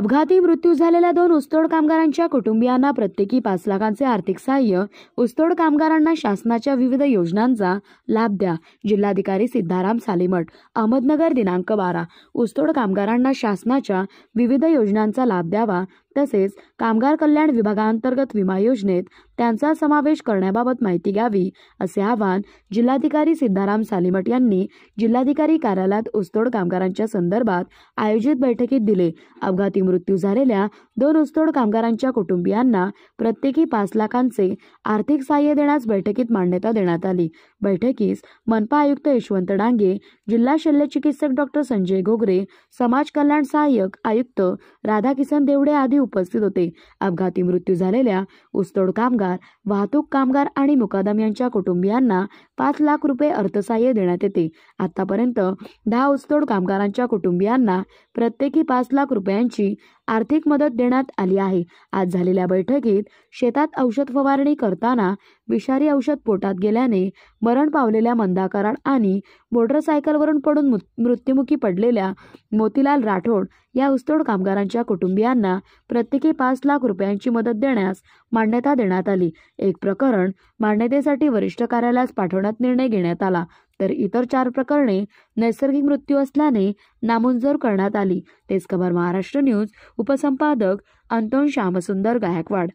अपघाती मृत्यू झालेल्या 2 ऊसतोड कामगारांच्या कुटुंबियांना प्रत्येकी 5 लाखांचे आर्थिक सहाय्य. ऊसतोड कामगारांना शासनाच्या विविध योजनांचा लाभ द्या. जिल्हाधिकारी सिद्धाराम सालीमठ, अहमदनगर. दिनांक 12. ऊसतोड कामगारांना शासनाच्या विविध योजनांचा लाभ द्यावा, तसेच कामगार कल्याण विभागांतर्गत विमा योजनेत त्यांचा समावेश करण्याबाबत माहिती द्यावी, असे आवाहन जिल्हाधिकारी सिद्धाराम सालीमठ यांनी जिल्हाधिकारी कार्यालयात ऊसतोड कामगारांच्या संदर्भात आयोजित बैठकीत दिले. अपघाती मृत्यू झालेल्या 2 ऊसतोड कामगारांच्या कुटुंबियांना प्रत्येकी 5 लाखांचे आर्थिक सहाय्य देण्यास बैठकीत मान्यता देण्यात आली. बैठकीस मनपा आयुक्त यशवंत डांगे, जिल्हा शल्यचिकित्सक डॉक्टर संजय घोगरे, समाज कल्याण सहाय्यक आयुक्त राधाकिसन देवडे आदी उपस्थित होते. अपघाती मृत्यू झालेल्या ऊसतोड कामगार, वाहतूक कामगार आणि मुकादम यांच्या कुटुंबियांना 5 लाख रुपये अर्थसहाय्य देण्यात येते. आतापर्यंत 10 ऊसतोड कामगारांच्या कुटुंबियांना प्रत्येकी 5 लाख रुपयांची आर्थिक मदत देण्यात आली आहे. आज झालेल्या बैठकीत शेतात औषध फवारणी करताना विषारी औषध पोटात गेल्याने मरण पावलेल्या मंदा कराड आणि मोटरसायकलवरून पडून मृत्युमुखी पडलेल्या मोतीलाल राठोड या ऊसतोड कामगारांच्या कुटुंबियांना प्रत्येकी 5 लाख रुपयांची मदत देण्यास मान्यता देण्यात आली. एक प्रकरण मान्यतेसाठी वरिष्ठ कार्यालयास पाठवण्यात निर्णय घेण्यात आला, तर इतर 4 प्रकरणे नैसर्गिक मृत्यू असल्याने नामंजूर करण्यात आली. तेच खबर महाराष्ट्र न्यूज. उपसंपादक अंतोन श्यामसुंदर गायकवाड.